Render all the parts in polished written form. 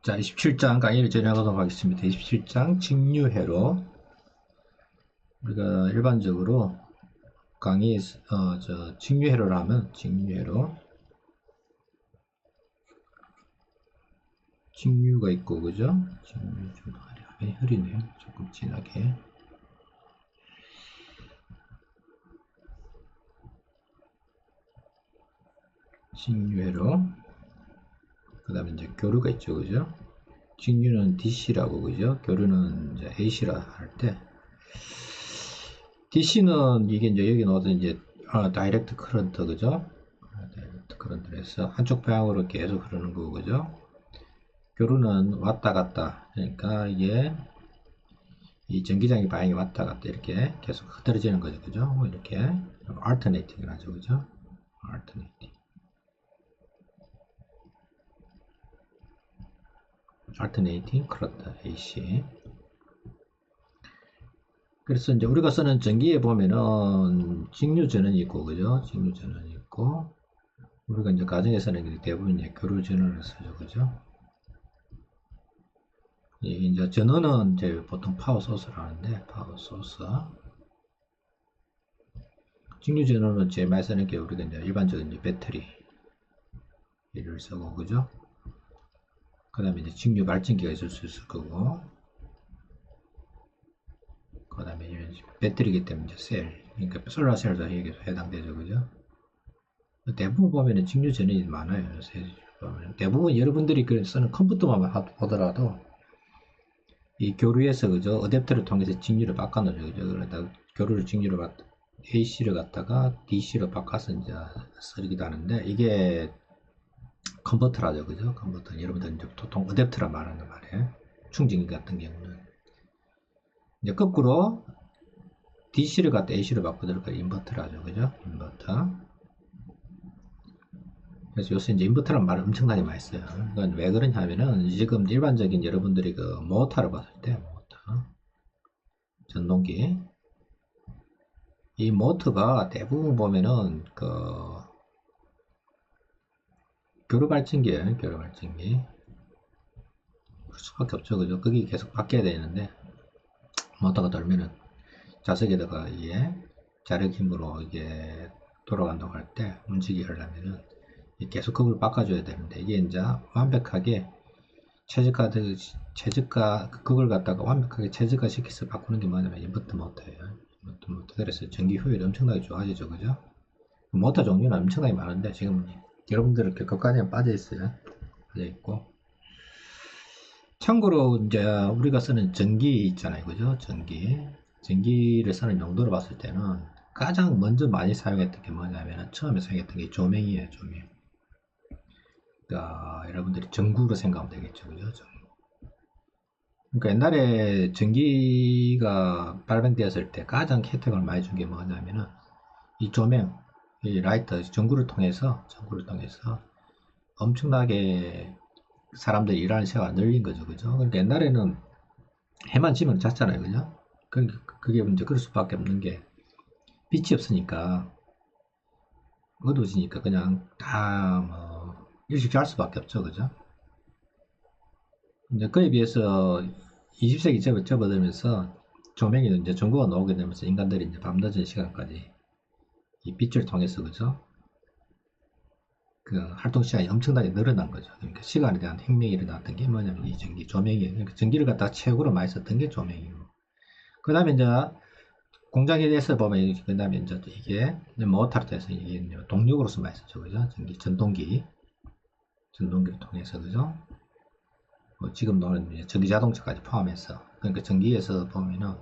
자, 27장 강의를 진행하도록 하겠습니다. 27장 직류회로 우리가 일반적으로 강의 직류회로를 하면 직류가 있고 그죠? 직류 좀 많이 흐리네요. 조금 진하게. 직류회로 그다음에 이제 교류가 있죠, 그죠? 직류는 DC라고 그죠? 교류는 이제 AC라 할 때 DC는 이게 이제 여기 넣어서 이제 다이렉트 커런트 그죠? 다이렉트 커런트에서 한쪽 방향으로 계속 흐르는 거고 그죠? 교류는 왔다 갔다 그러니까 이게 이 전기장의 방향이 왔다 갔다 이렇게 계속 흐트러지는 거죠 그죠? 뭐 이렇게 alternating을 하죠 그죠? alternating current AC. 그래서 이제 우리가 쓰는 전기에 보면은 직류 전원이 있고 그죠? 직류 전원이 있고 우리가 이제 가정에서는 대부분 이제 교류 전원을 쓰죠 그죠? 이제 전원은 이제 보통 파워 소스를 하는데 파워 소스. 직류 전원은 제일 많이 쓰는 게 우리가 이제 일반적인 이제 배터리를 쓰고 그죠? 그 다음에 이제 직류 발전기가 있을 수 있을 거고 그 다음에 배터리기 때문에 이제 셀 그러니까 솔라셀도 여기서 해당되죠 그죠? 대부분 보면은 직류 전원이 많아요. 요새 보면 대부분 여러분들이 쓰는 컴퓨터만 보더라도 이 교류에서 그죠? 어댑터를 통해서 직류를 바꿔놓죠 그죠? 그러다 교류를 직류로 AC를 갖다가 DC로 바꿔서 이제 쓰기도 하는데 이게 컨버터라죠 그죠? 컨버터 여러분들 이제 보통 어댑터라 말하는 말이에요. 충전기 같은 경우는 이제 거꾸로 DC를 갖다 AC로 바꿔들까 인버터라죠 그죠? 인버터. 그래서 요새 이제 인버터라는 말을 엄청나게 많이 써요. 그건 왜 그러냐면은 지금 일반적인 여러분들이 그 모터를 봤을 때 모터 전동기 이 모터가 대부분 보면은 그 교류 발전기예요. 교류 발전기. 그럴 수밖에 없죠. 그죠? 그게 계속 바뀌어야 되는데 모터가 돌면은 자석에다가 이게 자력 힘으로 이게 돌아간다고 할 때 움직이게 하려면은 계속 그걸 바꿔줘야 되는데 이게 이제 완벽하게 그걸 갖다가 완벽하게 최저가 시켜서 바꾸는 게 뭐냐면 인버터 모터예요. 인버터 모터. 그래서 전기 효율이 엄청나게 좋아지죠. 그죠? 모터 종류는 엄청나게 많은데 지금 여러분들 그것까지는 빠져 있어요. 빠져 있고. 참고로 이제 우리가 쓰는 전기 있잖아요. 그죠? 전기를 쓰는 용도로 봤을 때는 가장 먼저 많이 사용했던 게 뭐냐면 처음에 사용했던 게 조명이에요. 조명. 그러니까 여러분들이 전구로 생각하면 되겠죠. 그죠? 그러니까 옛날에 전기가 발명되었을 때 가장 혜택을 많이 준 게 뭐냐면은 이 조명, 이 라이터, 전구를 통해서 엄청나게 사람들이 일하는 시간을 늘린 거죠. 그죠? 그러니까 옛날에는 해만 지면 잤잖아요. 그죠? 그게 이제 그럴 수밖에 없는 게 빛이 없으니까 어두워지니까 그냥 다 일찍 잘 수밖에 없죠. 그죠? 이제 그에 비해서 20세기 접어들면서 조명이 이제 전구가 나오게 되면서 인간들이 이제 밤늦은 시간까지 이 빛을 통해서 그죠? 그 활동 시간이 엄청나게 늘어난 거죠. 그러니까 시간에 대한 혁명이 일어났던 게 뭐냐면 이 조명이에요. 그러니까 전기를 갖다가 최고로 많이 썼던 게 조명이고. 그 다음에 이제 공장에 대해서 보면 그 다음에 이제 이게 모터로 해서 이게 동력으로서 많이 쓰죠. 그죠? 전동기를 통해서 그죠? 지금 나오는 전기 자동차까지 포함해서 그러니까 전기에서 보면은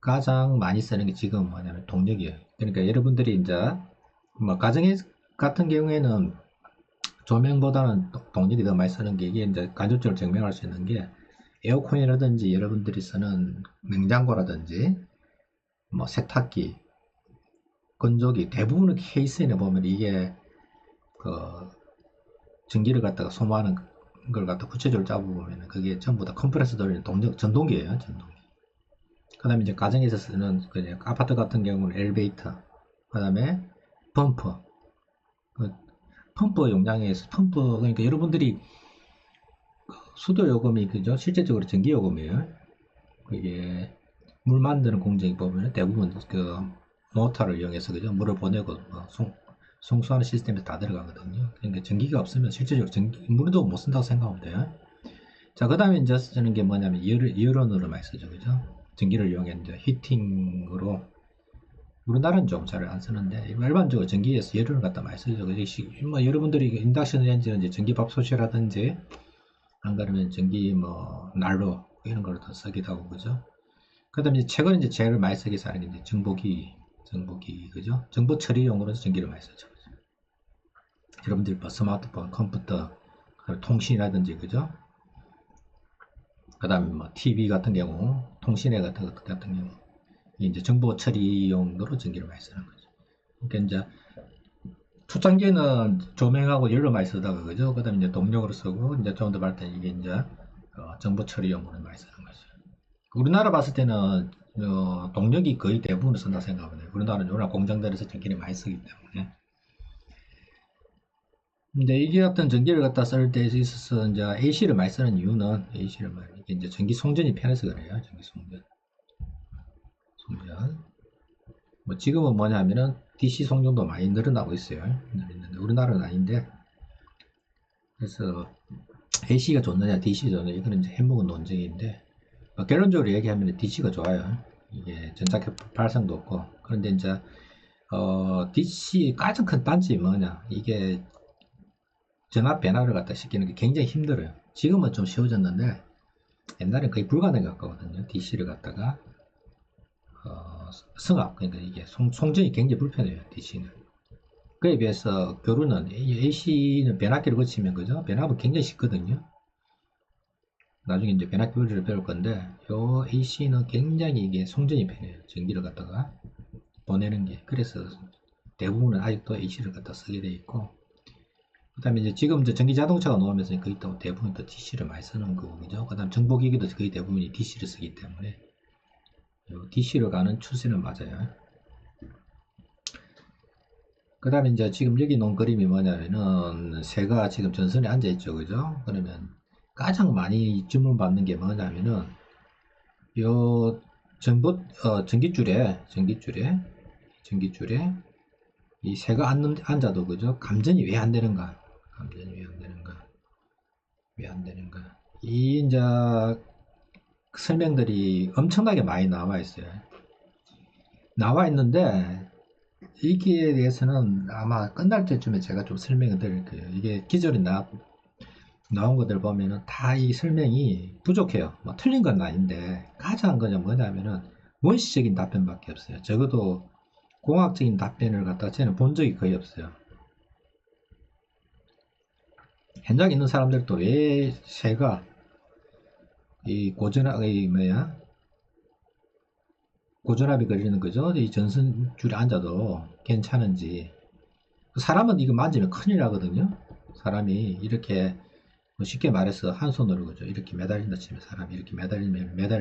가장 많이 쓰는 게 지금 뭐냐면 동력이에요. 그러니까 여러분들이 이제 뭐 가정에 같은 경우에는 조명보다는 동력이 더 많이 쓰는 게 이게 이제 간접적으로 증명할 수 있는 게 에어컨이라든지 여러분들이 쓰는 냉장고라든지 뭐 세탁기, 건조기 대부분의 케이스에 보면 이게 그 전기를 갖다가 소모하는 걸 갖다 구체적으로 잡아보면 그게 전부 다 컴프레서 돌리는 전동기예요. 전동기. 그 다음에 이제 가정에서 쓰는 아파트 같은 경우는 엘리베이터, 그 다음에 펌프, 그 펌프 용량에서 그러니까 여러분들이 수도 요금이 그죠? 실제적으로 전기 요금이에요. 이게 물 만드는 공정이 보면 대부분 그 모터를 이용해서 그죠? 물을 보내고 뭐 송수하는 시스템에 다 들어가거든요. 그러니까 전기가 없으면 실제적으로 물도 못 쓴다고 생각하면 돼요. 자, 그 다음에 이제 쓰는 게 뭐냐면 열원으로 많이 쓰죠, 그죠? 전기를 이용해 이제 히팅으로. 우리나라는 좀 잘 안 쓰는데 일반적으로 전기에서 열을 갖다 많이 쓰죠. 뭐 여러분들이 인덕션 레인지는 이제 전기 밥솥이라든지 안 그러면 전기 뭐 난로 이런 걸 더 쓰기도 하고 그죠. 그다음에 이제 최근 이제 제일 많이 쓰기 하는 게 이제 정보기 그죠. 정보 처리용으로 전기를 많이 쓰죠. 여러분들 뭐 스마트폰, 컴퓨터, 통신이라든지 그죠. 그다음에 뭐 TV 같은 경우, 통신회 같은 경우 이제 정보 처리 용도로 전기를 많이 쓰는 거죠. 그러니까 이제 초창기에는 조명하고 열로 많이 쓰다가 그죠. 그다음에 이제 동력으로 쓰고 이제 좀 더 발전 이게 이제 정보 처리용으로 많이 쓰는 거죠. 우리나라 봤을 때는 동력이 거의 대부분을 쓴다 생각하면 돼요. 우리나라는 워낙 공장들에서 전기를 많이 쓰기 때문에. 근데 이게 같은 전기를 갖다 쓸 때 있어서 이제 AC를 많이 쓰는 이유는 AC를 많이 이게 이제 전기 송전이 편해서 그래요. 전기 송전. 뭐 지금은 뭐냐면은 DC 송전도 많이 늘어나고 있어요. 늘어나는데 우리나라는 아닌데 그래서 AC가 좋느냐 DC가 좋느냐 이거는 이제 해먹은 논쟁인데 결론적으로 얘기하면 DC가 좋아요. 이게 전자기 발생도 없고 그런데 이제 DC 가장 큰 단점이 뭐냐 이게 전압 변화를 갖다 시키는 게 굉장히 힘들어요. 지금은 좀 쉬워졌는데 옛날엔 거의 불가능에 가까웠거든요. DC를 갖다가 승합 그러니까 이게 송전이 굉장히 불편해요. DC는. 그에 비해서 교류는 AC는 변압기를 거치면 그죠? 변압은 굉장히 쉽거든요. 나중에 이제 변압기 원리를 배울 건데 요 AC는 굉장히 이게 송전이 편해요. 전기를 갖다가 보내는 게. 그래서 대부분은 아직도 AC를 갖다 쓰게 돼 있고 그 다음에 이제 지금 이제 전기 자동차가 나오면서 거의 또 대부분 또 DC를 많이 쓰는 거고 그죠? 그 다음 정보기기도 거의 대부분이 DC를 쓰기 때문에 DC로 가는 추세는 맞아요. 그 다음에 이제 지금 여기 놓은 그림이 뭐냐면은 새가 지금 전선에 앉아 있죠, 그죠? 그러면 가장 많이 주문받는 게 뭐냐면은 요 전기줄에 이 새가 앉아도 그죠? 감전이 왜 안 되는가? 감전이 왜 안 되는가? 왜 안 되는가? 이 이제 설명들이 엄청나게 많이 나와 있어요. 나와 있는데 이기에 대해서는 아마 끝날 때쯤에 제가 좀 설명을 드릴 거예요. 이게 기존에 나온 것들 보면은 다 이 설명이 부족해요. 뭐 틀린 건 아닌데 가장 그냥 뭐냐면은 원시적인 답변밖에 없어요. 적어도 공학적인 답변을 갖다 저는 본 적이 거의 없어요. 현장에 있는 사람들도 왜 새가 이 고전압이 걸리는 거죠. 이 전선줄에 앉아도 괜찮은지. 사람은 이거 만지면 큰일 나거든요. 사람이 이렇게 뭐 쉽게 말해서 한 손으로 그죠. 이렇게 매달린다 치면 사람이 이렇게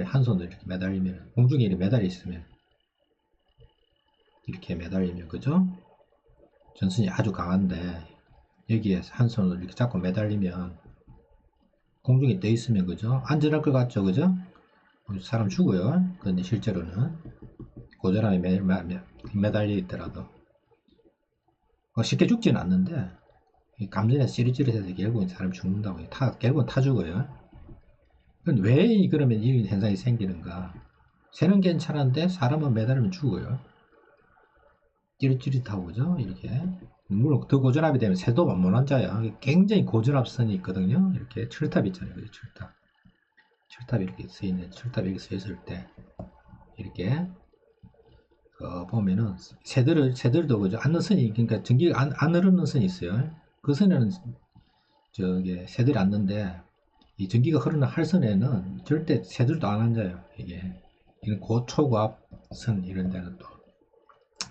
한 손으로 이렇게 매달리면 공중에 이렇게 매달려 있으면 이렇게 매달리면 그죠. 전선이 아주 강한데 여기에 한 손으로 이렇게 잡고 매달리면 공중에 떠 있으면 그죠. 안전할 것 같죠, 그죠. 사람 죽어요. 그런데 실제로는 고전함에 매달려 있더라도 쉽게 죽지는 않는데 감전에서 찌릿찌릿해서 결국은 사람 죽는다고 결국은 타 죽어요. 왜 그러면 이런 현상이 생기는가? 새는 괜찮은데 사람은 매달리면 죽어요. 찌릿찌릿하고 그죠? 이렇게 물론 더 고전압이 되면 새도 못 앉아요. 굉장히 고전압선이 있거든요. 이렇게 철탑 있잖아요. 그죠? 철탑 이렇게 쓰이는 철탑 이렇게 써 있을 때 이렇게 보면은 새들도 그죠? 앉는 선이 그러니까 전기가 안 흐르는 선이 있어요. 그 선에는 저기 새들이 앉는데 이 전기가 흐르는 할선에는 절대 새들도 안 앉아요. 이건 고초고압선 이런 데는 또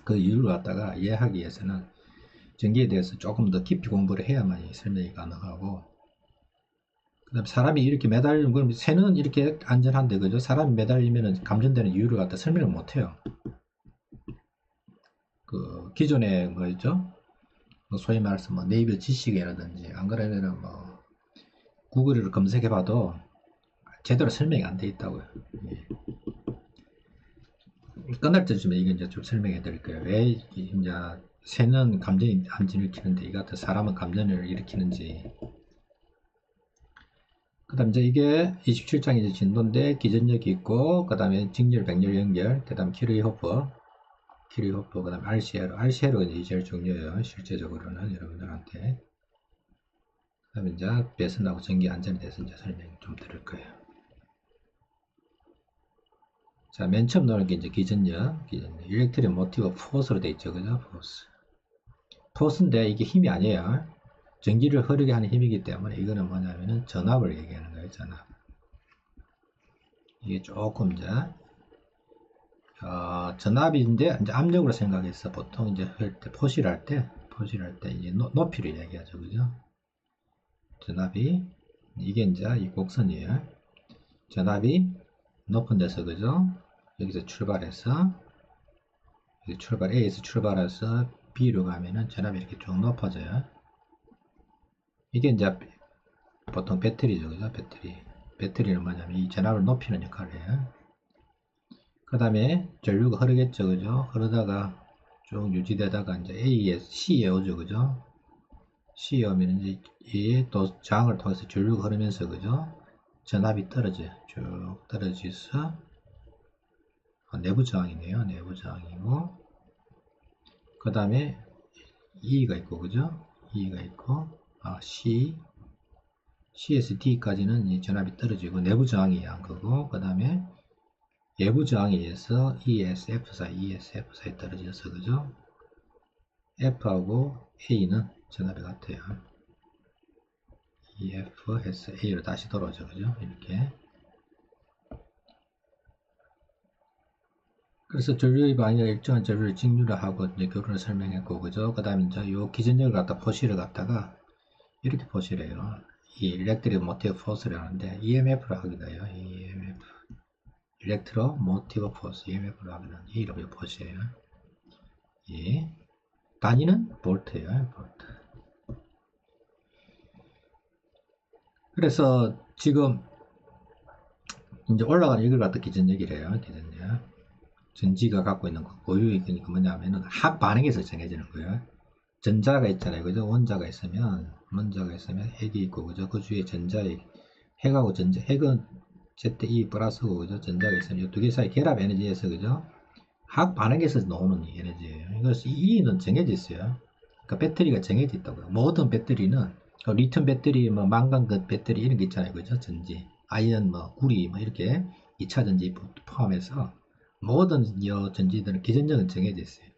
그 이유를 갖다가 이해하기 위해서는 전기에 대해서 조금 더 깊이 공부를 해야만 설명이 가능하고 그 다음에 사람이 이렇게 매달리면 그럼 새는 이렇게 안전한데 그죠? 사람이 매달리면 감전되는 이유를 갖다 설명을 못해요. 그 기존에 뭐였죠? 소위 말해서 뭐 네이버 지식이라든지 안 그러면은 뭐 구글을 검색해봐도 제대로 설명이 안 돼 있다고요. 예. 끝날 때쯤에 이게 이제 좀 설명해 드릴 거예요. 왜 이제 새는 감정이 안 일으키는데 이 같은 사람은 감정을 일으키는지. 그 다음 이제 이게 27장 이제 진도인데 기전력이 있고, 그 다음에 직렬, 백렬, 연결, 그 다음 키르이호프, 그 다음에 RCR가 이제 제일 중요해요. 실제적으로는 여러분들한테. 그 다음에 이제 배선하고 전기 안전에 대해서 이제 설명 좀 드릴 거예요. 자, 맨 처음 나오는 게 이제 기전력. 일렉트릭 모티브 포스로 되어 있죠. 그죠? 포스인데 이게 힘이 아니에요. 전기를 흐르게 하는 힘이기 때문에 이거는 뭐냐면은 전압을 얘기하는 거예요. 전압. 이게 조금 이제 전압인데 이제 압력으로 생각해서 보통 이제 포실할 때 이제 높이를 얘기하죠. 그죠? 전압이 이게 이제 이 곡선이에요. 전압이 높은 데서 그죠? 여기서 출발해서 A에서 출발해서 B로 가면은 전압이 이렇게 쭉 높아져요. 이게 이제 보통 배터리죠. 그죠? 배터리는 뭐냐면 이 전압을 높이는 역할을 해요. 그 다음에 전류가 흐르겠죠. 그죠? 흐르다가 쭉 유지되다가 이제 C에 오죠. 그죠? C에 오면 이제 이또 저항을 통해서 전류가 흐르면서 그죠? 전압이 떨어져요. 쭉 떨어져서 내부 저항이네요. 내부 저항이고, 그 다음에 E가 있고, 그죠? E가 있고, C에서 D까지는 전압이 떨어지고, 내부 저항이 한 거고, 그 다음에 외부 저항에 의해서 ESF 사이 떨어져서, 그죠? F하고 A는 전압이 같아요. EF 해서 A로 다시 돌아오죠, 그죠? 이렇게. 그래서 전류의 방향 일정한 전류를 직류를 하고 이제 교류를 설명했고, 그죠? 그 다음에 이제 요 기전력을 갖다 포시를 갖다가 이렇게 포시래요. 이 일렉트릭 모티브 포스를 하는데 EMF로 하기도 해요. EMF. 일렉트로 모티브 포스, EMF로 하기도 하는 이 이름이 포시예요. 예. 단위는 볼트예요. 볼트. 그래서 지금 이제 올라가는 이걸 갖다 기전력이래요. 기전력. 전지가 갖고 있는 고유의 그러니까 뭐냐면은 합 반응에서 정해지는 거예요. 전자가 있잖아요. 그죠? 원자가 있으면 핵이 있고, 그죠? 그 주위에 핵하고 핵은 ZE 플러스고, 그죠? 전자가 있으면 이 두 개 사이 결합 에너지에서, 그죠? 학 반응에서 나오는 에너지예요. 그래서 E는 정해져 있어요. 그러니까 배터리가 정해져 있다고요. 모든 배터리는, 리튬 배터리, 뭐, 망간 배터리 이런 게 있잖아요. 그죠? 전지. 아이언, 뭐, 구리, 뭐, 이렇게 2차 전지 포함해서 모든 전지들은 기전력은 정해져 있어요.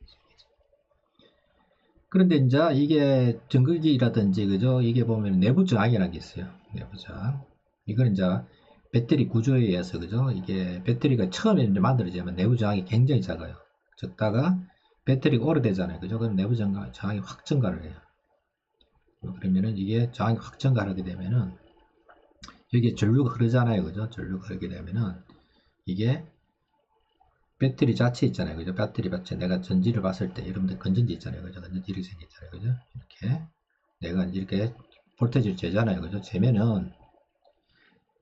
그런데 이제 이게 전극이라든지 그죠? 이게 보면 내부 저항이라는 게 있어요. 내부 저항. 이건 이제 배터리 구조에 의해서 그죠? 이게 배터리가 처음에 이제 만들어지면 내부 저항이 굉장히 작아요. 적다가 배터리가 오래되잖아요. 그죠? 그럼 내부 저항이 확 증가를 해요. 그러면은 이게 저항이 확 증가하게 되면은 여기에 전류가 흐르잖아요. 그죠? 전류가 흐르게 되면은 이게 배터리 자체 있잖아요. 그죠? 배터리 자체. 내가 전지를 봤을 때, 여러분들 건전지 있잖아요. 그죠? 건전지 이렇게 생겼잖아요. 그죠? 이렇게. 내가 이렇게 볼테지를 재잖아요. 그죠? 재면은,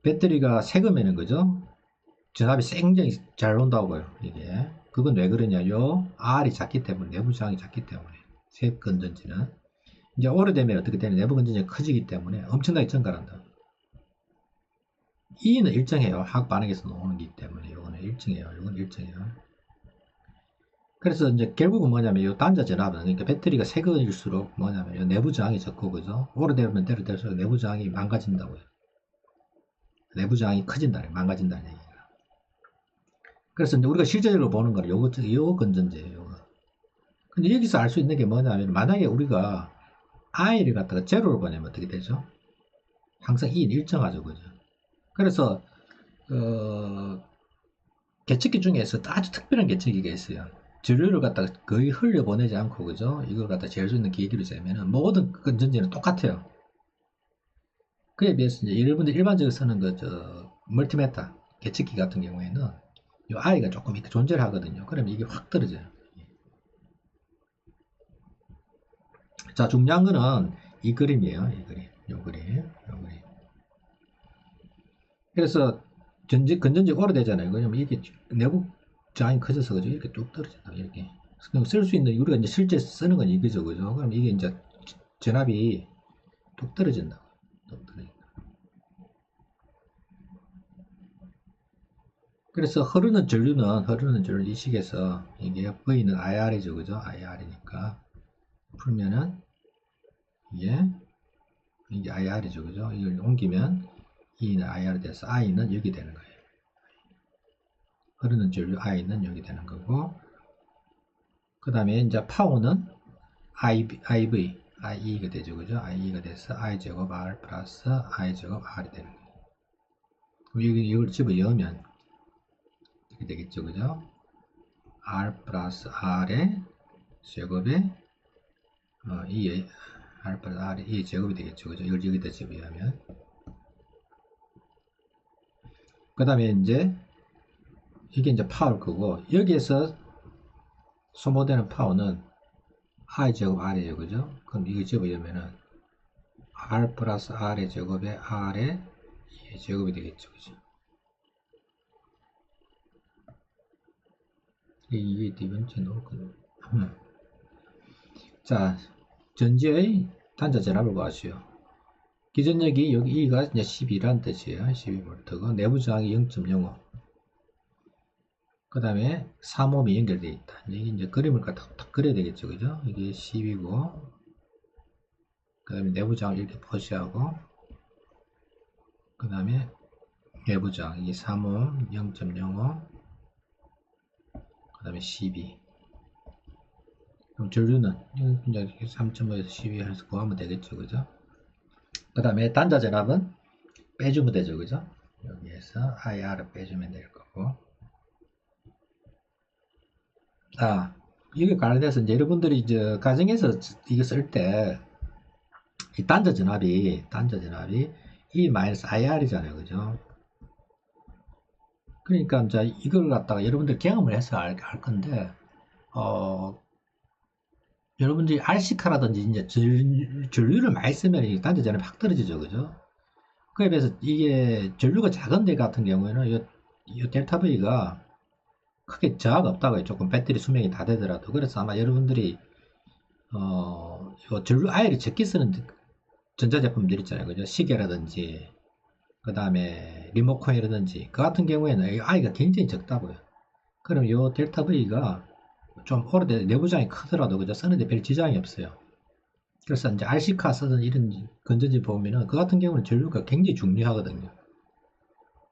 배터리가 색으면은, 그죠? 전압이 굉장히 잘 온다고요. 이게. 그건 왜 그러냐요? R이 작기 때문에, 내부 저항이 작기 때문에. 새 건전지는. 이제 오래되면 어떻게 되냐. 내부 건전지가 커지기 때문에 엄청나게 증가한다. E는 일정해요. 화학 반응에서 나오는 거기 때문에. 이거는 일정해요. 이건 일정해요. 그래서 이제 결국은 뭐냐면 이 단자 전압은 그러니까 배터리가 새 거일수록 뭐냐면 내부 저항이 적고 그죠? 오래되면 될수록 내부 저항이 망가진다고요. 내부 저항이 커진다는 망가진다는 얘기예요. 그래서 이제 우리가 실제적으로 보는 거는 요거 건전지예요. 요거. 근데 여기서 알 수 있는 게 뭐냐면 만약에 우리가 I를 갖다가 제로를 보내면 어떻게 되죠? 항상 E는 일정하죠, 그죠? 그래서 계측기 중에서 아주 특별한 계측기가 있어요. 전류를 갖다가 거의 흘려보내지 않고, 그죠? 이걸 갖다 잴 수 있는 계기로 재면은 모든 건전지는 똑같아요. 그에 비해서 이제 여러분들 일반적으로 쓰는 멀티메타, 계측기 같은 경우에는 이 I가 조금 이렇게 존재를 하거든요. 그러면 이게 확 떨어져요. 자, 중요한 거는 이 그림이에요. 이 그림. 요 그림. 그래서 건전지 오래되잖아요. 왜냐면 이게 내부 저항이 커져서 그죠? 이렇게 뚝 떨어진다. 이렇게. 그럼 쓸 수 있는 우리가 이제 실제 쓰는 건 이거죠, 그죠? 그럼 이게 이제 전압이 뚝 떨어진다. 뚝 떨어진다. 그래서 흐르는 전류는 이 식에서 이게 V는 IR이죠, 그죠? IR이니까 풀면은 이게 IR이죠, 그죠? 이걸 옮기면 E는 IR 돼서 I는 여기 되는 거예요. 흐르는 전류 I는 여기 되는 거고, 그 다음에 이제 파워는 IE가 되죠, 그죠? IE가 돼서 I 제곱 R 플러스 I 제곱 R이 되는 거예요. 이걸 집어 넣으면 이렇게 되겠죠, 그죠? R 플러스 R의 제곱에 E R 플러스 R의 E 제곱이 되겠죠, 그죠? 이걸 여기다 집어 넣으면. 그 다음에 이제 이게 이제 파워일 거고, 여기에서 소모되는 파워는 I 제곱 R이에요, 그죠? 그럼 이거 집어 넣으면은 R 플러스 R의 제곱에 R의 E 제곱이 되겠죠, 그죠? 이게 뒤번째 놓고. 자, 전지의 단자 전압을 구하시오. 기전력이 여기 E가 이제 12라는 뜻이에요. 12V고 내부 저항이 0.05. 그 다음에 3옴이 연결되어 있다. 이게 이제 그림을 딱 그려야 되겠죠, 그죠? 이게 10이고, 그 다음에 내부 저항 이렇게 표시하고, 그 다음에 외부 저항 이게 3옴 0.05, 그 다음에 12. 그럼 전류는 이제 3.5에서 12 해서 구하면 되겠죠, 그죠? 그 다음에 단자 전압은 빼주면 되죠, 그죠? 여기에서 IR을 빼주면 될 거고. 이게 관련해서 이제 여러분들이 이제 가정에서 이거 쓸 때, 이 단자 전압이 E-IR이잖아요, 그죠? 그러니까 이제 이걸 갖다가 여러분들 경험을 해서 알 건데, 여러분들이 RC카라든지 이제 전류를 많이 쓰면 이 단자 전압이 확 떨어지죠, 그죠? 그에 비해서 이게 전류가 작은 데 같은 경우에는 이 델타 V가 크게 저하가 없다고요. 조금 배터리 수명이 다 되더라도. 그래서 아마 여러분들이 요 전류 아이를 적게 쓰는 전자제품들 있잖아요, 그죠? 시계라든지 그 다음에 리모컨이라든지 그 같은 경우에는 이 아이가 굉장히 적다고요. 그럼 요 델타 V가 좀 오래돼 내부장이 크더라도 그죠? 쓰는데 별 지장이 없어요. 그래서 이제 RC카 쓰던 이런 건전지 보면은 그 같은 경우는 전류가 굉장히 중요하거든요.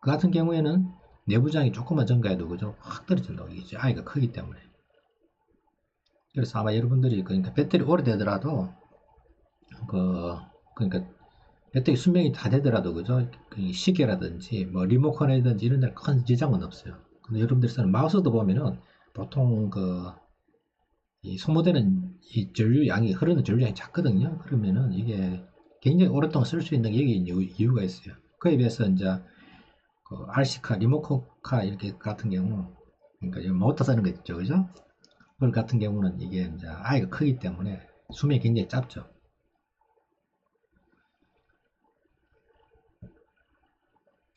그 같은 경우에는 내부장이 조금만 증가해도 그죠? 확 떨어진다고 이게 아이가 크기 때문에. 그래서 아마 여러분들이 그러니까 배터리 오래되더라도 그러니까 배터리 수명이 다 되더라도 그죠? 그 시계라든지 뭐 리모컨이라든지 이런 데 큰 지장은 없어요. 근데 여러분들이 쓰는 마우스도 보면은 보통 이 소모되는 이 전류 양이 흐르는 전류 양이 작거든요. 그러면은 이게 굉장히 오랫동안 쓸 수 있는 여기 이유가 있어요. 그에 비해서 이제 RC카, 리모컨카 이렇게 같은 경우 그러니까 모터 쓰는 거 있죠, 그죠? 그걸 같은 경우는 이게 이제 아이가 크기 때문에 수명이 굉장히 짧죠.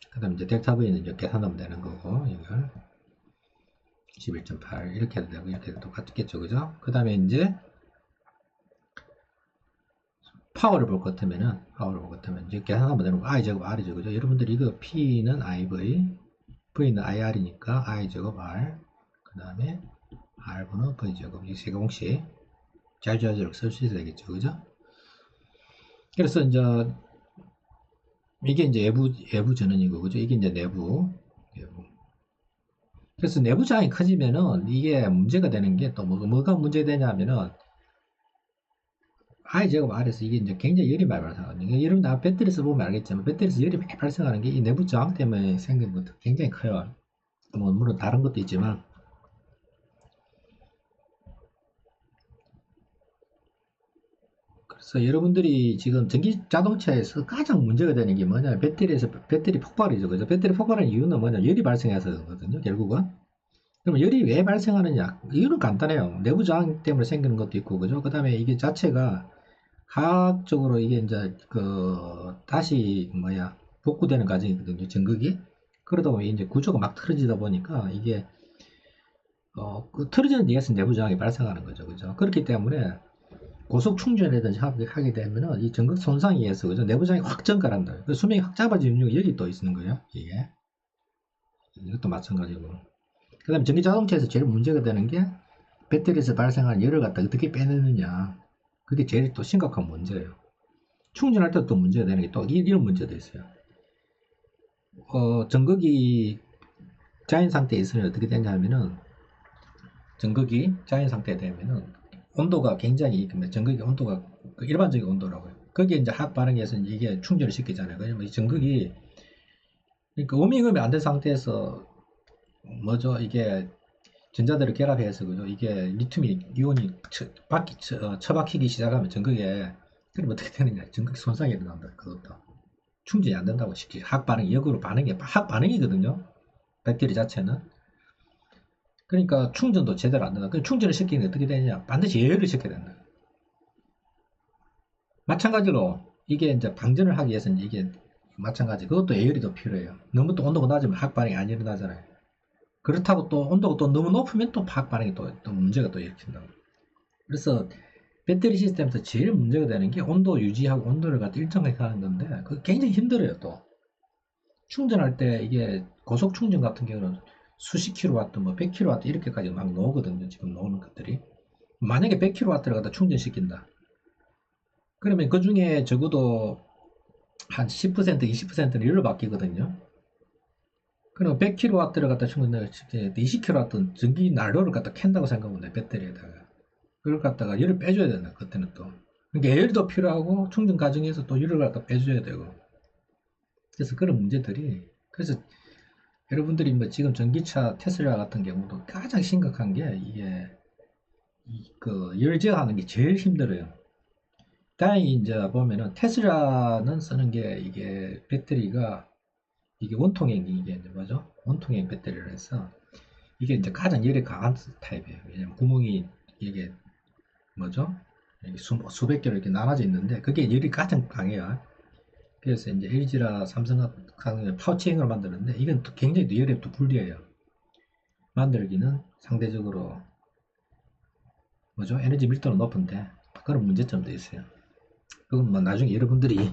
그 다음 이제 델타 V는 이제 계산하면 되는 거고, 이걸 11.8 이렇게 해도 되고, 이렇게 해도 똑같겠죠, 그죠? 그 다음에 이제 파워를 볼 것 같으면 이제 계산하면 되는 거, I 제곱 R이죠, 그죠? 여러분들 이거 P는 IV, V는 IR이니까 I 제곱 R, 그 다음에 R분은 V 제곱, 이 세 공식 자유자재로 쓸 수 있어야 되겠죠, 그죠? 그래서 이제 이게 이제 외부 전원이고, 그죠? 이게 이제 내부. 그래서 내부 저항이 커지면은 이게 문제가 되는 게 또 뭐가 문제되냐면은 I 제곱 R에서 이게 이제 굉장히 열이 많이 발생하거든요. 여러분 나 배터리에서 보면 알겠지만 배터리에서 열이 많이 발생하는 게 이 내부 저항 때문에 생기는 것도 굉장히 커요. 뭐 물론 다른 것도 있지만 그래서 여러분들이 지금 전기 자동차에서 가장 문제가 되는 게 뭐냐면 배터리 폭발이죠. 그죠? 배터리 폭발하는 이유는 뭐냐 열이 발생해서거든요. 결국은. 그럼 열이 왜 발생하느냐? 이유는 간단해요. 내부 저항 때문에 생기는 것도 있고, 그죠? 그 다음에 이게 자체가 과학적으로 이게 이제 다시 복구되는 과정이거든요. 전극이. 그러다 보면 이제 구조가 막 틀어지다 보니까 이게 그 틀어지는 데에서 내부 저항이 발생하는 거죠. 그죠? 그렇기 때문에 고속 충전이라든지 하게 되면은 이 전극 손상에 의해서 그죠? 내부 저항이 확 증가한다. 그 수명이 확 짧아지는 이유가 여기 또 있는 거예요. 이게. 이것도 마찬가지고. 그 다음에 전기 자동차에서 제일 문제가 되는 게 배터리에서 발생하는 열을 갖다 어떻게 빼내느냐. 그게 제일 또 심각한 문제예요. 충전할 때 또 문제가 되는 게 또 이런 문제도 있어요. 전극이 짜인 상태에 있으면 어떻게 되냐면은 전극이 짜인 상태에 되면은 온도가 굉장히 전극의 온도가 그 일반적인 온도라고요. 거기에 이제 화학 반응해서 이게 충전을 시키잖아요. 왜냐면 이 전극이 그러니까 워밍업이 안 된 상태에서 뭐죠? 이게 전자들을 결합해서 그죠? 이게 리튬이 이온이 처박히기 시작하면 전극에 그럼 어떻게 되느냐? 전극 손상이 일어난다. 그것도 충전이 안 된다고 쉽게 화학 반응이 역으로 반응이 화학 반응이거든요. 배터리 자체는. 그러니까 충전도 제대로 안 된다. 그 충전을 시키는 게 어떻게 되느냐? 반드시 예열을 시켜야 된다. 마찬가지로 이게 이제 방전을 하기 위해서는 이게 마찬가지. 그것도 예열이 더 필요해요. 너무 또 온도가 낮으면 화학 반응이 안 일어나잖아요. 그렇다고 또 온도가 또 너무 높으면 또 화학 반응이 또 문제가 또 일으킨다. 그래서 배터리 시스템에서 제일 문제가 되는 게 온도 유지하고 온도를 갖다 일정하게 하는 건데 그게 굉장히 힘들어요. 또 충전할 때 이게 고속 충전 같은 경우는 수십 킬로와트, 뭐 100킬로와트 이렇게까지 막 나오거든요. 지금 나오는 것들이. 만약에 100킬로와트를 갖다 충전시킨다. 그러면 그 중에 적어도 한 10%, 20%는 열로 바뀌거든요. 그럼 100kW를 갖다 충전시키는데 20kW 전기 난로를 갖다 캔다고 생각하면 돼, 배터리에다가. 그걸 갖다가 열을 빼줘야 된다, 그때는 또. 그러니까 열도 필요하고 충전 과정에서 또 열을 갖다 빼줘야 되고. 그래서 그런 문제들이, 그래서 여러분들이 뭐 지금 전기차 테슬라 같은 경우도 가장 심각한 게 이게 그 열제하는 게 제일 힘들어요. 다행히 이제 보면은 테슬라는 쓰는 게 이게 배터리가 이게 원통형 이게 이제 뭐죠? 원통형 배터리를 해서 이게 이제 가장 열이 강한 타입이에요. 왜냐면 구멍이 이게 뭐죠? 이게 수백 개로 이렇게 나눠져 있는데 그게 열이 가장 강해요. 그래서 이제 LG라 삼성 같은 파워체인으로 만드는데 이건 또 굉장히 또 열에 또 불리해요. 만들기는 상대적으로 뭐죠? 에너지 밀도는 높은데 그런 문제점도 있어요. 그건 뭐 나중에 여러분들이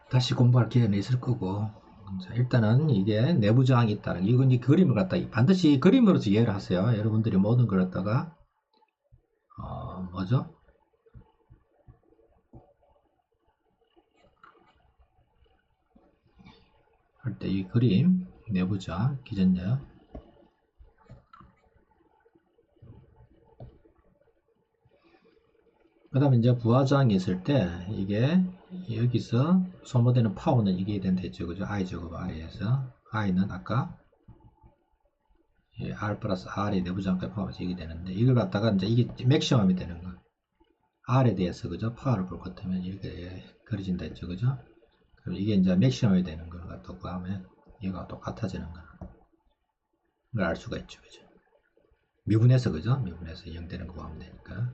다시 공부할 기회는 있을 거고. 자, 일단은 이게 내부 저항이 있다는 게 이건 이 그림을 갖다 반드시 그림으로서 이해를 하세요. 여러분들이 모든 걸 갖다가 뭐죠? 할 때 이 그림 내부 저항 기전력 그 다음에 이제 부하 저항이 있을 때 이게 여기서 소모되는 파워는 이게 된댔죠. 그죠? I 제곱 R에서 I는 아까 R 플러스 R이 내부 저항까지 포함해서 이게 되는데 이걸 갖다가 이제 이게 맥시멈이 되는 거. R에 대해서 그죠? 파워를 볼 것 같으면 이렇게 그려진다 했죠. 그죠? 그럼 이게 이제 맥시멈이 되는 걸 갖다 구하면 얘가 똑같아지는 거. 걸 알 수가 있죠. 그죠? 미분해서 그죠? 미분해서 0 되는 거 구하면 되니까.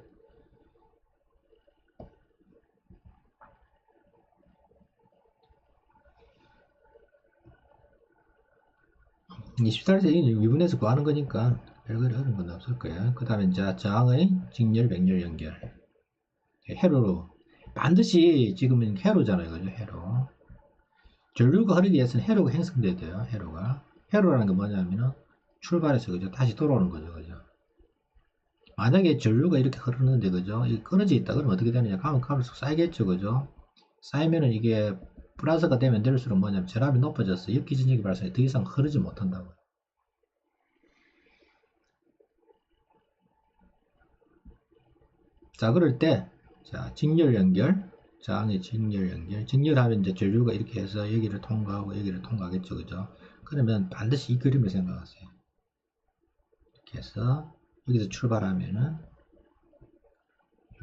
이 14에서 미분해서 구하는 거니까 별거리 어려운 건 없을 거예요. 그 다음에 이제 저항의 직렬, 백렬 연결. 회로로. 반드시 지금은 회로잖아요. 그죠? 회로. 전류가 흐르기 위해서는 회로가 형성돼야 돼요. 회로가. 회로라는 게 뭐냐면은 출발해서 그죠? 다시 돌아오는 거죠. 그죠? 만약에 전류가 이렇게 흐르는데 그죠? 이게 끊어져 있다 그러면 어떻게 되느냐? 가면 갈수록 쌓이겠죠. 그죠? 쌓이면은 이게 플러스가 되면 될수록 뭐냐면 전압이 높아져서 역기진력이 발생해 더 이상 흐르지 못한다고. 자, 그럴 때, 자, 직렬 연결, 저항의 직렬 연결, 직렬하면 이제 전류가 이렇게 해서 여기를 통과하고 여기를 통과하겠죠. 그죠? 그러면 반드시 이 그림을 생각하세요. 이렇게 해서 여기서 출발하면은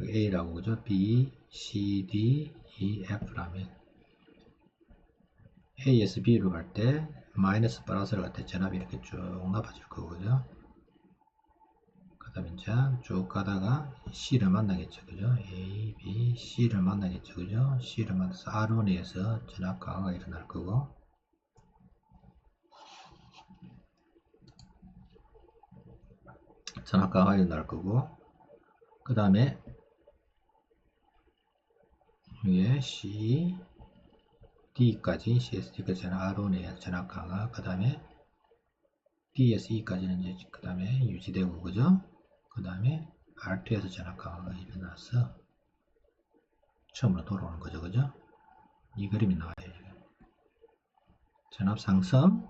A라고 그죠? B, C, D, E, F라면 A에서 B로 갈 때 마이너스 플러스를 갈 때 전압이 이렇게 쭉 높아질 거고요. 그 그 다음에 이제 쭉 가다가 C를 만나겠죠. 그죠? A, B, C를 만나겠죠. 그죠? C를 만나서 R1에서 전압 강화가 일어날 거고, 전압 강화가 일어날 거고, 그 다음에 위에 C, D까지, CSD까지 R1에 전압 강화, 그 다음에 D에서 E까지는 이제 그 다음에 유지되고, 그죠? 그 다음에 R2에서 전압 강화가 일어나서 처음으로 돌아오는 거죠. 그죠? 이 그림이 나와요. 지금. 전압 상승,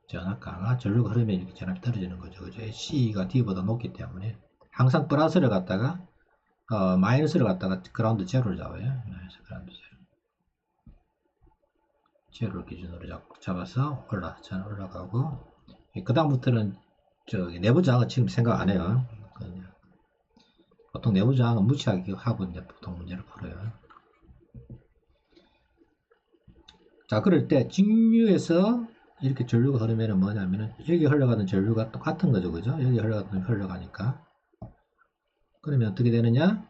전압 강화, 전류가 흐르면 이렇게 전압이 떨어지는 거죠. 그죠? C가 D보다 높기 때문에 항상 플러스를 갖다가 마이너스를 갖다가 그라운드 제로를 잡아요. 마이너스 그라운드 제로를 기준으로 잡아서 올라가고, 그 다음부터는 저기 내부 저항은 지금 생각 안 해요. 그냥 보통 내부 저항은 무시하게 하고 이제 보통 문제를 풀어요. 자, 그럴 때 직류에서 이렇게 전류가 흐르면 뭐냐면은 여기 흘러가는 전류가 똑같은 거죠. 그죠? 여기 흘러가니까. 그러면 어떻게 되느냐?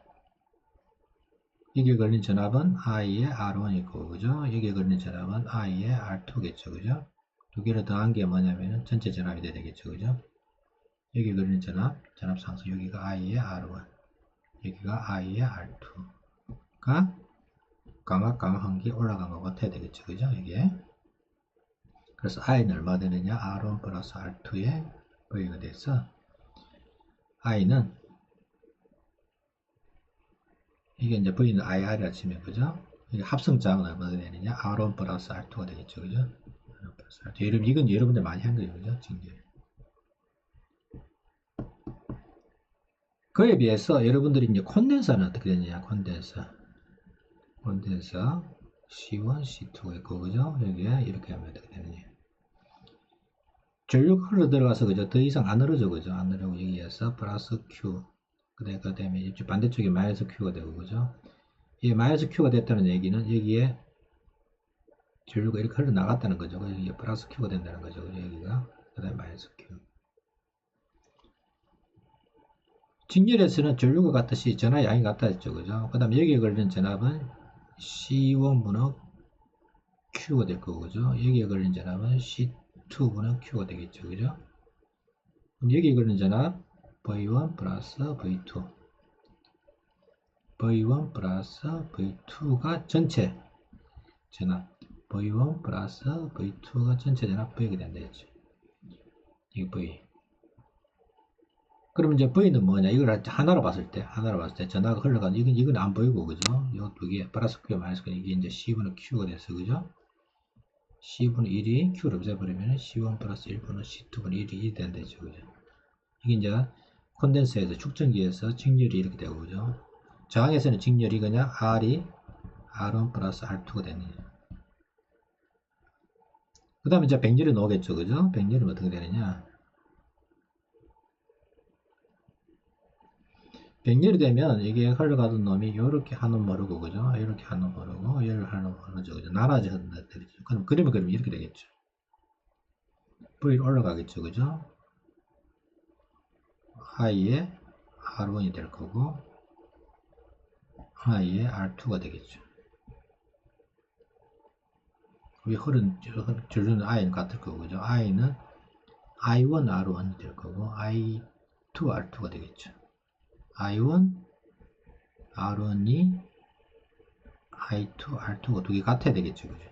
여기에 걸린 전압은 I의 R1이고, 그죠? 여기에 걸린 전압은 I의 R2겠죠. 그죠? 두 개를 더한 게 뭐냐면은 전체 전압이 되겠죠. 그죠? 여기에 걸린 전압 상승, 여기가 I의 R1, 여기가 I의 R2가 강한 게 올라간 것 같아야 되겠죠. 그죠? 이게. 그래서 I는 얼마 되느냐? R1 플러스 R2에 V가 돼서 I는 이게 이제 V는 IR이라 치면 그죠? 이게 합성장은 얼마나 되느냐? R1 플러스 R2가 되겠죠. 그죠? 이건 여러분들 많이 한 거예요. 그죠? 지금. 그에 비해서 여러분들이 이제 콘덴서는 어떻게 되느냐? 콘덴서 C1, C2가 있고, 그죠? 여기에 이렇게 하면 어떻게 되느냐? 전류가 흘러 들어가서 그죠? 더 이상 안 흐르죠. 그죠? 안 흐르고 여기에서 플러스 Q. 그 다음에 이쪽 반대쪽에 마이너스 Q가 되고, 그죠? 이 마이너스 Q가 됐다는 얘기는 여기에 전류가 이렇게 흘러나갔다는 거죠. 여기에 플러스 Q가 된다는 거죠. 여기가. 그 다음에 마이너스 Q. 직렬에서는 전류가 같듯이 전하 양이 같다 했죠. 그죠? 그 다음에 여기에 걸린 전압은 C1분의 Q가 될 거고, 그죠? 여기에 걸린 전압은 C2분의 Q가 되겠죠. 그죠? 그럼 여기에 걸린 전압 V1 플러스 V2. V1 플러스 V2가 전체 전압. V1 플러스 V2가 전체 전압 V가 된다 했죠. 이게 V. 그러면 이제 V는 뭐냐? 이걸 하나로 봤을 때 전화가 흘러가는, 이건 안 보이고, 그죠? 이 두 개, 플러스 Q, 마이너스 Q, 이게 이제 C분의 Q가 됐어, 그죠? C분의 1이 Q를 없애버리면 C1 플러스 1분의 C2분의 1이 된다죠, 그죠? 이게 이제 콘덴서에서 축전기에서 직렬이 이렇게 되고, 그죠? 저항에서는 직렬이 그냥 R1 플러스 R2가 되는 거예요. 그 다음에 이제 백렬이 나오겠죠, 그죠? 백렬은 어떻게 되느냐? 백렬이 되면 이게 흘러가던 놈이 이렇게 한놈 모르고, 그죠? 이렇게 한놈 모르고, 이렇게 한놈 모르죠, 그죠? 나눠져 한다. 그럼 그러면 이렇게 되겠죠. V 올라가겠죠, 그죠? I의 R1이 될 거고, I의 R2가 되겠죠. 위 흐른 전류는 I는 같을 거고, 그죠? I는 I1 R1이 될 거고, I2 R2가 되겠죠. I1 R1이 I2 R2가 두 개 같아야 되겠죠, 그죠?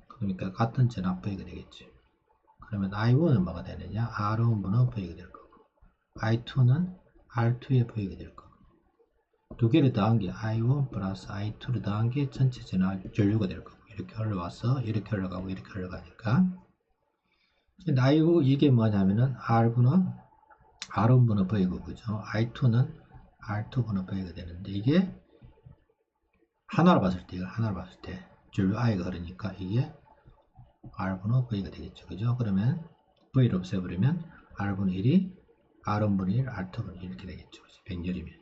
그러니까 같은 전압 V가 되겠죠. 그러면 I1은 뭐가 되느냐? R1분의 V가 될 거고, I2는 R2의 V가 될 거고, 두 개를 더한 게 I1 플러스 I2를 더한 게 전체 전압 전류가 될 거고, 이렇게 흘러와서 이렇게 흘러가고 이렇게 흘러가니까. 근데 I2 이게 뭐냐면은 R1분의 V고, 그죠? I2는 R2분의 V가 되는데, 이게 하나로 봤을 때 전류 I가 흐르니까 이게 R분의 V가 되겠죠. 그죠? 그러면 V를 없애버리면 R분의 1이 R1분의 1, R2분의 1 이렇게 되겠죠. 백렬이면.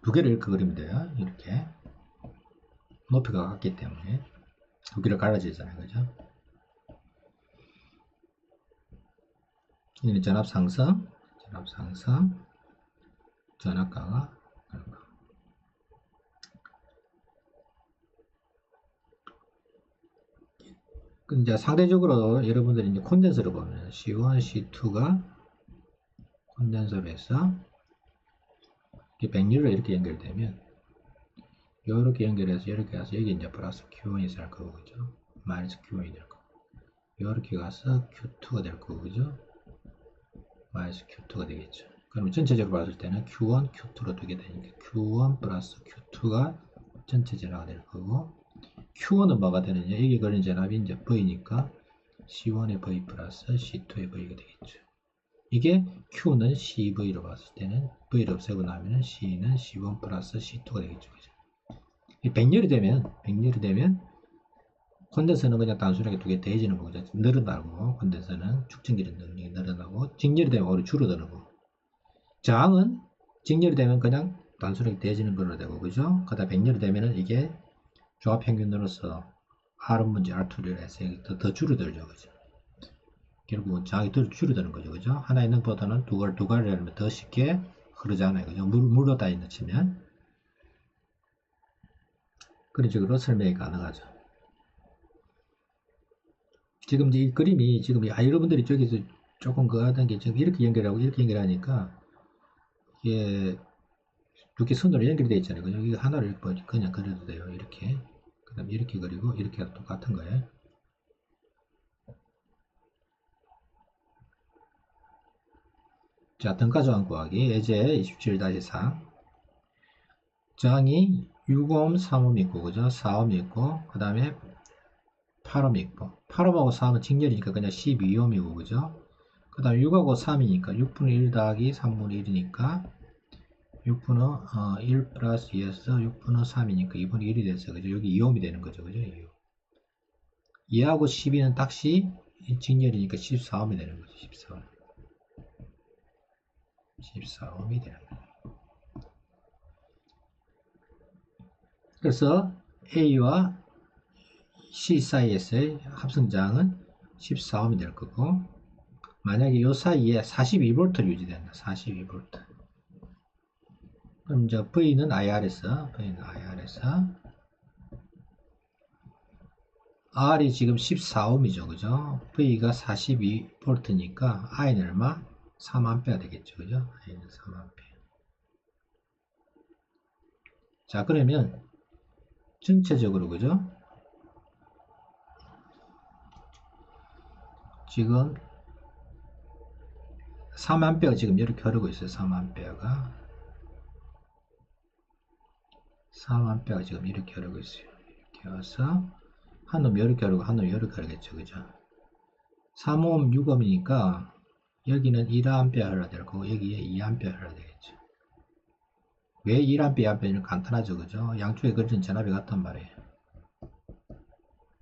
두 개를 이렇게 그리면 돼요. 이렇게. 높이가 같기 때문에. 두 개로 갈라지잖아요. 그죠? 여기는 전압 상승, 전압 강화. 이제 상대적으로 여러분들이 이제 콘덴서를 보면 C1, C2가 콘덴서로 해서 백유로 이렇게 연결되면 이렇게 연결해서 이렇게 가서 여기 이제 플러스 Q1이 될 거고 그죠? 마이너스 Q1이 될 거고 이렇게 가서 Q2가 될 거고 그죠? 마이너스 Q2가 되겠죠. 그러면 전체적으로 봤을 때는 Q1, Q2로 두게 되니까 Q1 플러스 Q2가 전체 전압이 될 거고 Q1은 뭐가 되느냐? 여기 걸린 전압이 이제 V니까 C1의 V 플러스 C2의 V가 되겠죠. 이게 Q는 CV로 봤을 때는 V를 없애고 나면 C는 C1 플러스 C2가 되겠죠. 그죠? 백열이 되면 콘덴서는 그냥 단순하게 두 개 더해지는 거죠. 늘어나고 콘덴서는 축전기의 능력이 늘어나고 직렬이 되면 오히려 줄어드는 거. 저항은 직렬이 되면 그냥 단순하게 더해지는 걸로 되고 그죠? 그다음 백열이 되면은 이게 조합 평균으로서 R은 문제 R2를 해서 더 줄어들죠. 그죠? 결국은 저항이 더 줄어드는 거죠. 그죠? 하나 있는 보다는 두 가지라면 더 쉽게 흐르잖아요. 그죠? 물로 다 있는 치면 그런 식으로 설명이 가능하죠. 지금 이 그림이 지금 여러분들이 저기서 조금 그거 하던 게 지금 이렇게 연결하고 이렇게 연결하니까 이게 이렇게 선으로 연결되어 있잖아요. 그죠? 이거 하나를 그냥 그려도 돼요. 이렇게. 그 다음에 이렇게 그리고 이렇게 똑같은 거예요. 자, 등가저항 구하기. 예제 27-4. 저항이 6옴, 3옴 있고, 그죠? 4옴 있고, 그 다음에 8옴 있고. 8옴하고 4옴은 직렬이니까 그냥 12옴이고, 그죠? 그 다음에 6하고 3이니까 6분의 1 더하기 3분의 1이니까 6분의 1 플러스 2에서 6분의 3이니까 2분의 1이 됐어요. 그죠? 여기 2옴이 되는 거죠. 그죠? 2하고 12는 딱시 직렬이니까 14옴이 되는 거죠. 14옴이 되는 거죠. 그래서 A와 C 사이에서의 합성장은 14옴이 될 거고 만약에 이 사이에 42V를 유지된다. 42V. 그럼 이제 V는 IR에서 R이 지금 14옴이죠. 그죠? V가 42V니까 I는 얼마? 3A 되겠죠. 그죠? I는 3A. 자, 그러면 전체적으로 그죠? 지금 3A가 지금 이렇게 흐르고 있어요. 3A가 지금 이렇게 흐르고 있어요. 이렇게 와서 한 놈 이렇게 흐르고 한 놈 이렇게 흐르겠죠. 그죠? 3옴 6옴이니까 여기는 1A 흘러야 될 거고 여기에 2A 흘러야 되겠죠. 왜 1A는 간단하죠. 그죠? 양쪽에 걸린 전압이 같단 말이에요.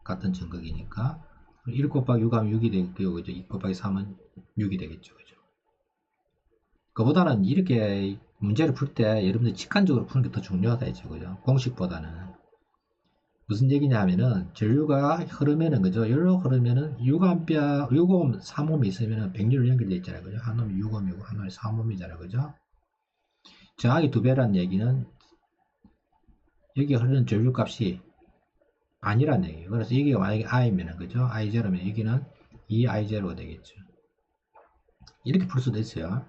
같은 전극이니까 1 곱하기 6 하면 6이 되겠고요. 그죠? 2 곱하기 3은 6이 되겠죠. 그죠? 그보다는 이렇게 문제를 풀 때 여러분들 직관적으로 푸는 게 더 중요하다 했죠. 그죠? 공식보다는. 무슨 얘기냐 하면은 전류가 흐르면은 그죠? 열로 흐르면은 6A, 6옴, 3옴이 있으면은 백률 연결되어 있잖아요. 그죠? 한 놈이 6옴이고 한 놈이 3옴이잖아요. 그죠? 저항이 2배라는 얘기는 여기 흐르는 전류 값이 반이라는 얘기예요. 그래서 여기가 만약에 I면은 그죠? I0면 여기는 2I0가 되겠죠. 이렇게 풀 수도 있어요.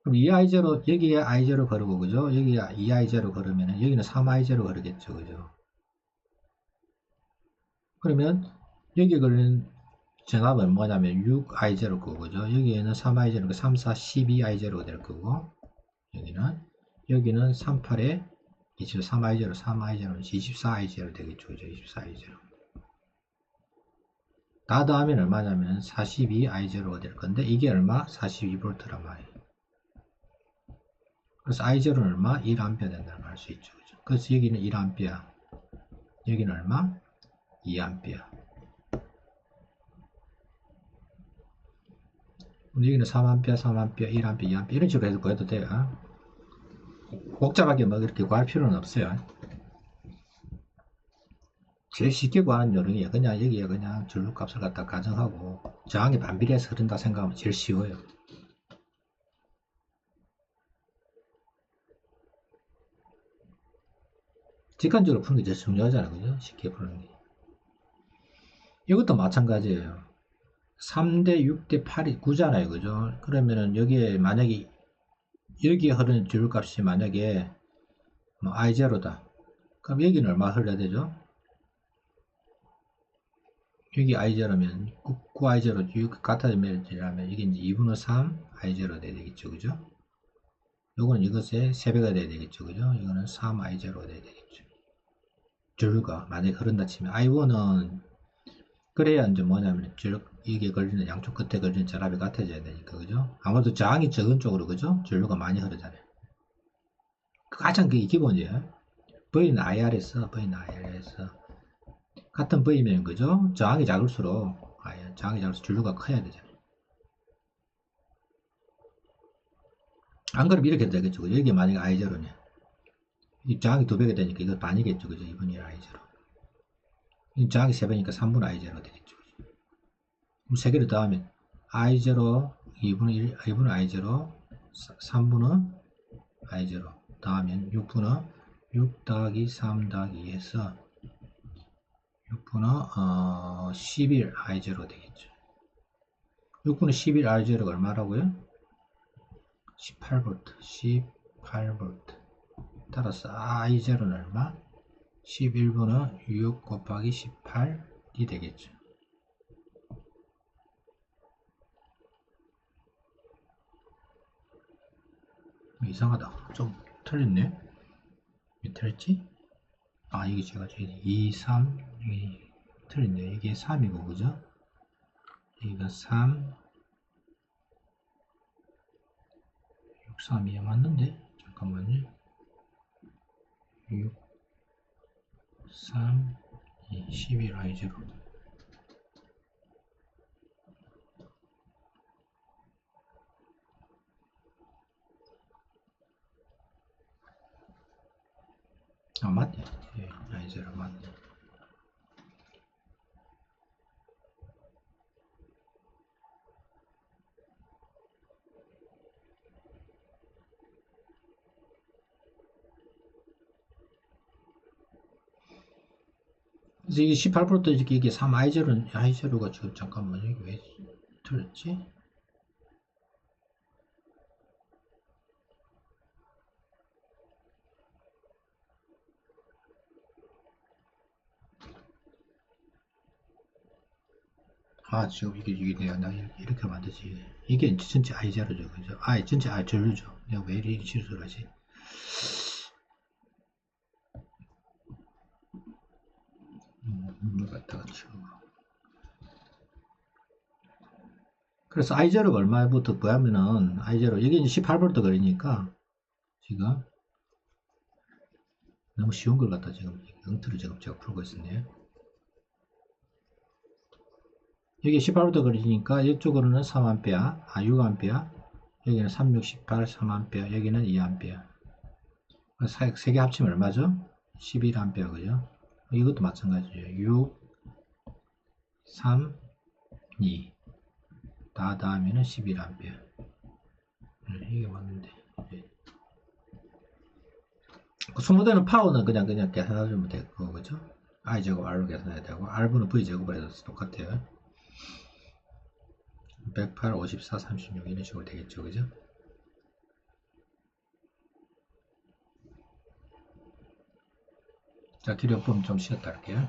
그럼 2I0 여기에 I0 걸고 그죠? 여기에 2I0 걸으면은 여기는 3I0 걸겠죠. 그죠? 그러면 여기 걸리는 전압은 뭐냐면 6I0 거고 그죠? 여기에는 3I0, 3, 4, 12I0가 될 거고 여기는 3, 8에 23I0, 3I0는 24I0 되겠죠. 그죠? 24I0. 다 더하면 얼마냐면 42I0가 될 건데 이게 얼마? 42V란 말이에요. 그래서 I0는 얼마? 1A 된다는 걸 알 수 있죠. 그죠? 그래서 여기는 1A, 여기는 얼마? 2A. 여기는 3A, 3A, 1A, 2A 이런 식으로 해서 구해도 돼요. 복잡하게 뭐 그렇게 구할 필요는 없어요. 제일 쉽게 구하는 요령이에요. 그냥 여기에 그냥 전류값을 갖다 가정하고 저항이 반비례해서 흐른다 생각하면 제일 쉬워요. 직관적으로 푸는 게 제일 중요하잖아요. 그죠? 쉽게 푸는 게. 이것도 마찬가지예요. 3대 6대 8이 9잖아요. 그죠? 그러면은 여기에 만약에 여기에 흐르는 전류값이 만약에 뭐 I0다. 그럼 여기는 얼마 흘러야 되죠? 여기 I0면 9I0 같아지면 이게 이제 2분의 3 I0 돼야 되겠죠. 그죠? 요거는 이것의 3배가 돼야 되겠죠. 그죠? 이거는 3I0가 돼야 되겠죠. 전류가 만약에 흐른다 치면 I1은 그래야 이제 뭐냐면 이게 걸리는 양쪽 끝에 걸리는 전압이 같아져야 되니까. 그죠? 아무래도 저항이 적은 쪽으로 그죠? 전류가 많이 흐르잖아요. 가장 그게 기본이에요. V는 IR에서 같은 V면 그죠? 저항이 작을수록 전류가 커야 되잖아요. 안 그러면 이렇게 되겠죠. 그죠? 이게 만약에 I0냐. 이 저항이 2배가 되니까 이거 반이겠죠. 그죠? 2분의 1 I0. 이 저항이 3배니까 3분의 I0 되겠죠. 그럼 3개를 더하면 I0, 2분의 1, 2분의 I0, 3분의 I0 더하면 6분의 6 더하기 3 더하기 2에서 6분의 11 I0 되겠죠. 6분의 11 I0가 얼마라고요? 18V, 18V. 따라서 I0는 얼마? 11분의 6 곱하기 18이 되겠죠. 이상하다. 좀 틀렸네. 왜 틀렸지? 아, 이게 제가 2, 3, 여기 틀렸네. 이게 3이고, 그죠? 여기가 3, 6, 3이 맞는데? 잠깐만요. 6, 3, 2, 11, I0. 아, 맞네. 예, I0 맞네. 그래서 이게 18V 이게 3I0가 지금 잠깐만, 여기 왜 틀렸지? 아, 지금 이게 내가 이렇게 하면 안 되지. 이게 전체 I0죠. 그죠? 전체 I0죠. 내가 왜 이렇게 실수를 하지? 이걸 갖다가 치워. 그래서 I0가 얼마부터 구하면은, I0, 이게 이제 18V 걸리니까, 지금, 너무 쉬운 걸 갖다 지금, 영트를 지금 제가 풀고 있었네요. 여기 18V 걸리니까, 이쪽으로는 3A, 6A, 여기는 3, 6, 18, 3A, 여기는 2A. 세 개 합치면 얼마죠? 11A, 그죠? 이것도 마찬가지예요. 6, 3, 2. 다 더하면 11A. 이게 맞는데. 20대는 파워는 그냥 계산해주면 되고, 그죠? I 제곱 R로 계산해야 되고, R분은 V 제곱을 해서 똑같아요. 108, 54, 36 이런 식으로 되겠죠, 그죠? 자, 기록법 좀 쉬었다 할게요.